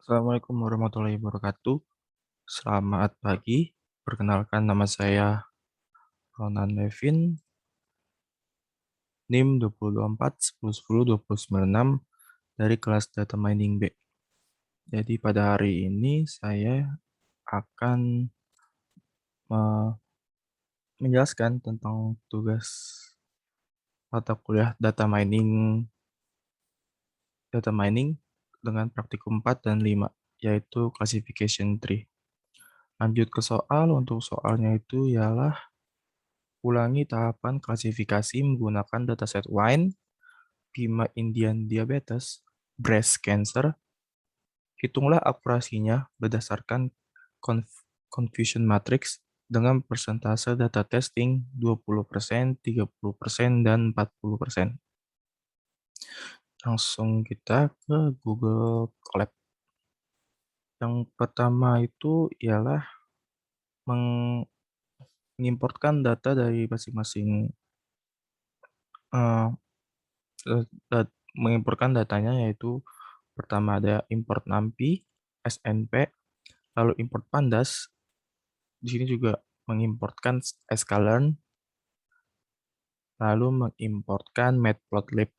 Assalamualaikum warahmatullahi wabarakatuh. Selamat pagi. Perkenalkan nama saya Ronan Levin, NIM 2024 10 10 2096 dari kelas Data Mining B. Jadi pada hari ini saya akan menjelaskan tentang tugas mata kuliah data mining dengan praktikum 4 dan 5, yaitu classification tree. Lanjut ke soal, untuk soalnya itu ialah ulangi tahapan klasifikasi menggunakan dataset WINE, Bima Indian Diabetes, Breast Cancer. Hitunglah akurasinya berdasarkan confusion matrix dengan persentase data testing 20%, 30%, dan 40%. Langsung kita ke Google Colab. Yang pertama itu ialah mengimportkan data dari masing-masing eh, mengimportkan datanya, yaitu pertama ada import NumPy, SNP, lalu import Pandas. Di sini juga mengimportkan sklearn, lalu mengimportkan matplotlib.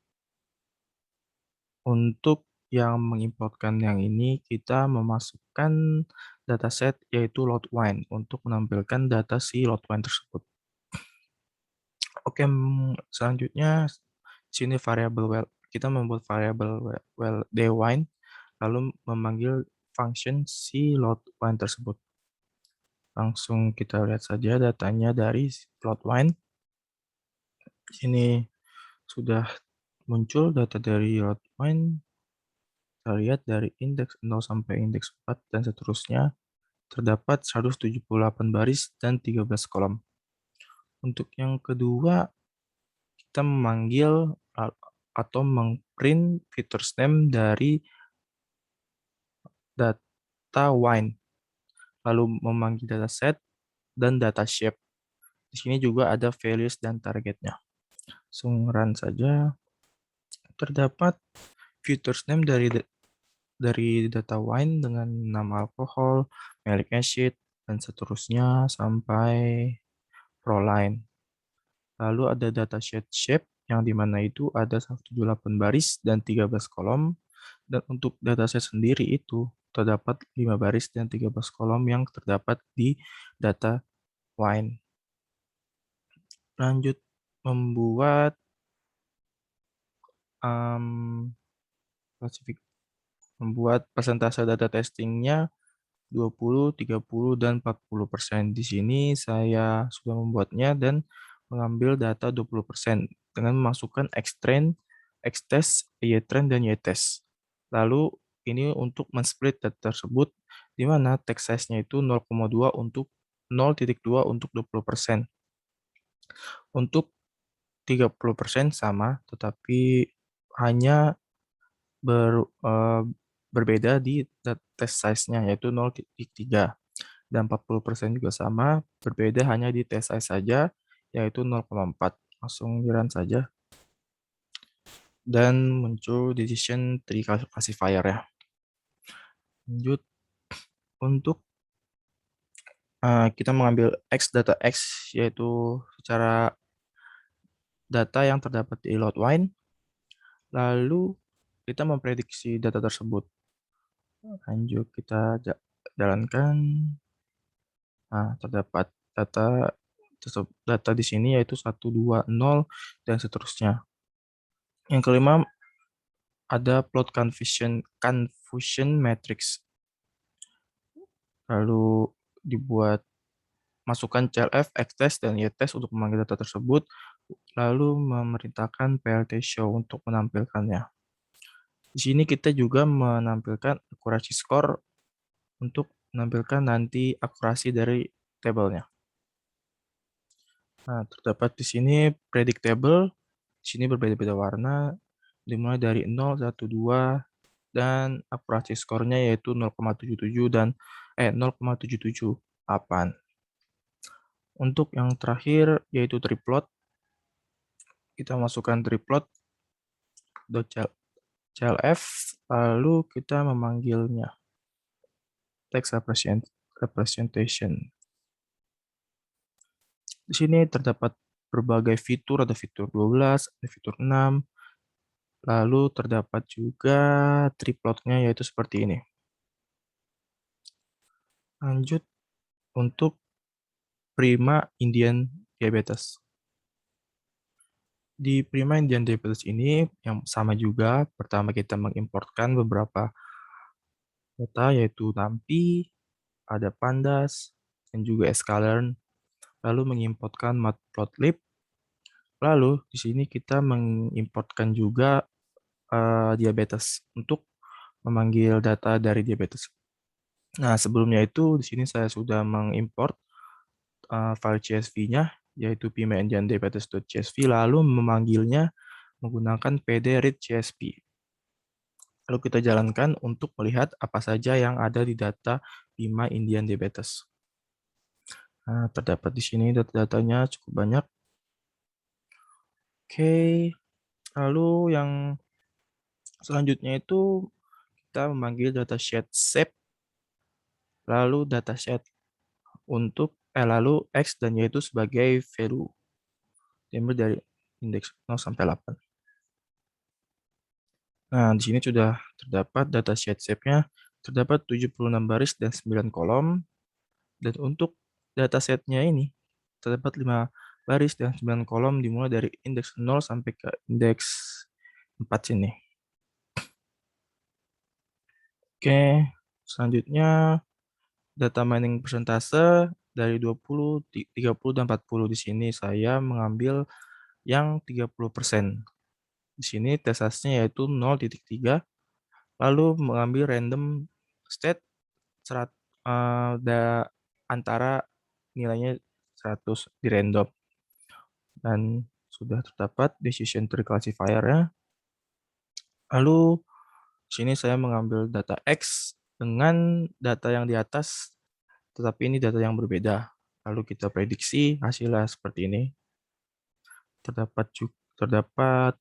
Untuk yang mengimportkan yang ini, kita memasukkan dataset yaitu loadwine untuk menampilkan data si loadwine tersebut. Oke, selanjutnya sini variabel kita membuat variabel dwine, lalu memanggil function si loadwine tersebut. Langsung kita lihat saja datanya dari loadwine. Sini sudah muncul data dari loadwine. Kita lihat dari indeks 0 sampai indeks 4 dan seterusnya. Terdapat 178 baris dan 13 kolom. Untuk yang kedua, kita memanggil atau mengprint features name dari data wine, lalu memanggil dataset dan data shape. Di sini juga ada values dan targetnya. Langsung run saja. Terdapat features name dari data wine dengan nama alkohol, malic acid, dan seterusnya sampai proline. Lalu ada data shape yang dimana itu ada 178 baris dan 13 kolom. Dan untuk dataset sendiri itu terdapat 5 baris dan 13 kolom yang terdapat di data wine. Lanjut membuat persentase data testingnya 20, 30, dan 40%. Di sini saya sudah membuatnya dan mengambil data 20% dengan memasukkan xtrain, xtest, ytrain, dan ytest. Lalu ini untuk men-split data tersebut, di mana text size-nya itu 0,2 untuk 0,2 untuk 20%. Untuk 30% sama, tetapi hanya berbeda di test size-nya, yaitu 0,3. Dan 40% juga sama, berbeda hanya di test size saja, yaitu 0,4. Langsung run saja. Dan muncul decision tree classifier ya. Lanjut, untuk kita mengambil data X, yaitu secara data yang terdapat di loadwine, lalu kita memprediksi data tersebut. Lanjut, kita jalankan. Nah, terdapat data di sini yaitu 1, 2, 0, dan seterusnya. Yang kelima, ada plot confusion matrix. Lalu masukkan CLF, xtest, dan ytest untuk memanggil data tersebut, lalu memerintahkan PLT show untuk menampilkannya. Di sini kita juga menampilkan accuracy score untuk menampilkan nanti akurasi dari tabelnya. Nah, terdapat di sini predictable, di sini berbeda-beda warna, dimulai dari 0, 1, 2, dan akurasi skornya yaitu 0,77 dan 0,778. Untuk yang terakhir yaitu triplot, kita masukkan triplot .clf, lalu kita memanggilnya. text representation. Di sini terdapat berbagai fitur, ada fitur 12, ada fitur 6, lalu terdapat juga triplotnya yaitu seperti ini. Lanjut untuk Prima Indian Diabetes. Di Prima Indian Diabetes ini yang sama juga, pertama kita mengimportkan beberapa data yaitu NAMPI, ada Pandas, dan juga sklearn, lalu mengimportkan matplotlib, lalu di sini kita mengimportkan juga diabetes untuk memanggil data dari diabetes. Nah, sebelumnya itu di sini saya sudah mengimport file CSV-nya yaitu pimaindiandiabetes.csv lalu memanggilnya menggunakan pd read CSV. Lalu kita jalankan untuk melihat apa saja yang ada di data Bima Indian Diabetes. Nah, terdapat di sini data-datanya cukup banyak. Oke, lalu yang selanjutnya itu kita memanggil datasheet shape, lalu datasheet untuk lalu X dan Y itu sebagai value diambil dari indeks 0 sampai 8. Nah, di sini sudah terdapat datasheet shape-nya, terdapat 76 baris dan 9 kolom. Dan untuk datasetnya ini, terdapat 5 baris dan 9 kolom dimulai dari indeks 0 sampai ke indeks 4 sini. Oke, selanjutnya data mining persentase dari 20, 30, dan 40. Di sini saya mengambil yang 30%. Di sini t-nya yaitu 0,3, lalu mengambil random state antara nilainya 100 di random. Dan sudah terdapat decision tree classifier-nya. Lalu sini saya mengambil data X dengan data yang di atas, tetapi ini data yang berbeda. Lalu kita prediksi hasilnya seperti ini. Terdapat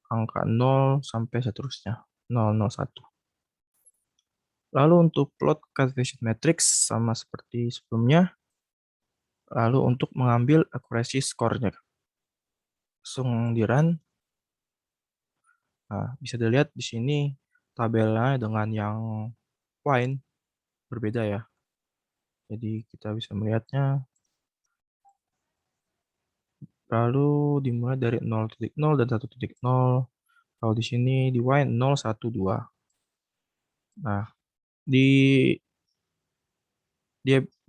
angka 0 sampai seterusnya, 001. Lalu untuk plot calculation matrix sama seperti sebelumnya. Lalu untuk mengambil accuracy score-nya. Langsung di run. Nah, bisa dilihat di sini tabelnya dengan yang wine berbeda ya. Jadi kita bisa melihatnya. Lalu dimulai dari 0.0 dan 1.0. Kalau di sini di wine 0, 1, 2. Nah, di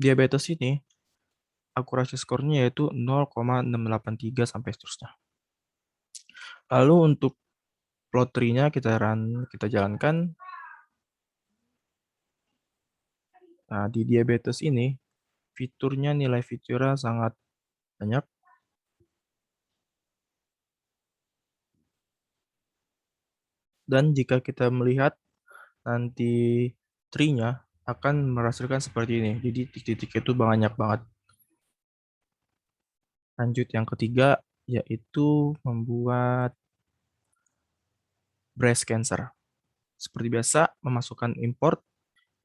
diabetes ini akurasi skornya yaitu 0,683 sampai seterusnya. Lalu untuk plot tree-nya kita jalankan. Nah, di diabetes ini fiturnya, nilai fiturnya sangat banyak. Dan jika kita melihat nanti tree-nya akan menghasilkan seperti ini. Jadi titik-titik itu banyak banget. Lanjut yang ketiga yaitu membuat breast cancer. Seperti biasa memasukkan import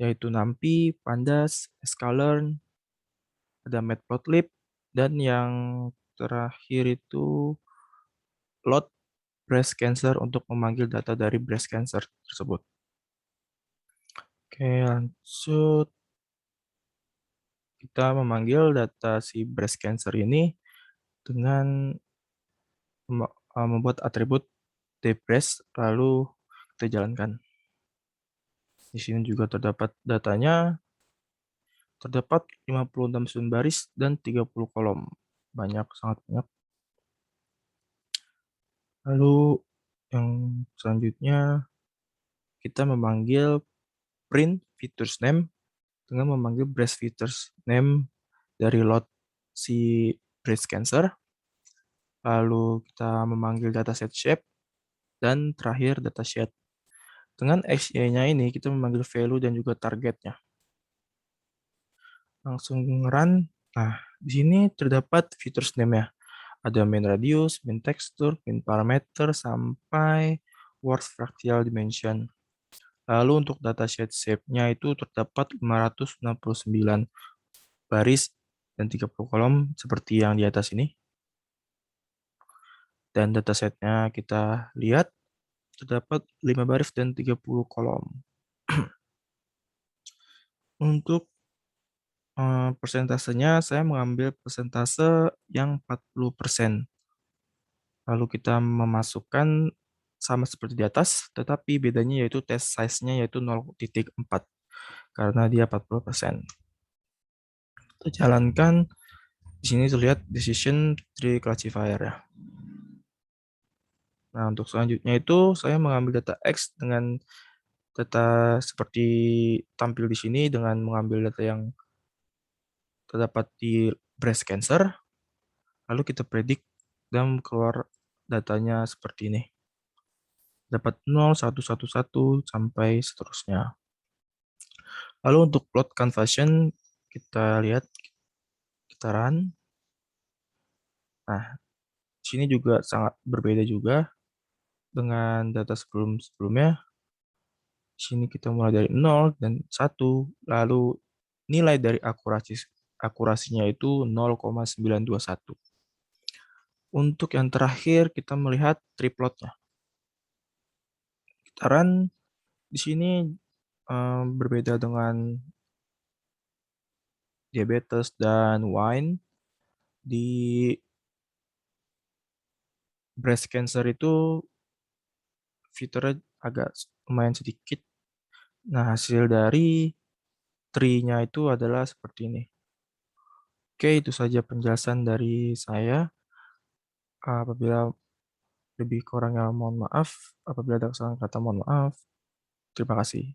yaitu NAMPI, Pandas, sklearn, ada matplotlib, dan yang terakhir itu load breast cancer untuk memanggil data dari breast cancer tersebut. Oke, lanjut. Kita memanggil data si breast cancer ini dengan membuat atribut dbreast, lalu kita jalankan. Di sini juga terdapat datanya, terdapat 56 baris dan 30 kolom. Banyak, sangat banyak. Lalu yang selanjutnya kita memanggil print features name dengan memanggil breast features name dari load si breast cancer. Lalu kita memanggil dataset shape dan terakhir datasheet. Dengan XY-nya ini kita memanggil value dan juga targetnya. Langsung run. Nah, di sini terdapat features name-nya. Ada main radius, main texture, main parameter, sampai worst fractal dimension. Lalu untuk datasheet shape-nya itu terdapat 569 baris dan 30 kolom seperti yang di atas ini. Dan datasetnya kita lihat terdapat 5 baris dan 30 kolom. Untuk persentasenya saya mengambil persentase yang 40%. Lalu kita memasukkan sama seperti di atas, tetapi bedanya yaitu test size-nya yaitu 0,4 karena dia 40%. Kita jalankan, di sini terlihat decision tree classifier ya. Nah, untuk selanjutnya itu saya mengambil data X dengan data seperti tampil di sini dengan mengambil data yang terdapat di breast cancer, lalu kita predik dan keluar datanya seperti ini. Dapat 0, 1, 1, 1, sampai seterusnya. Lalu untuk plot conversion, kita lihat, kita run. Nah, sini juga sangat berbeda juga dengan data sebelum-sebelumnya. Sini kita mulai dari 0 dan 1, lalu nilai dari akurasinya itu 0,921. Untuk yang terakhir kita melihat triplotnya. Kita run di sini berbeda dengan diabetes dan wine. Di breast cancer itu fiturnya agak lumayan sedikit. Nah, hasil dari tree-nya itu adalah seperti ini. Oke, itu saja penjelasan dari saya. Apabila lebih kurangnya mohon maaf. Apabila ada kesalahan kata mohon maaf. Terima kasih.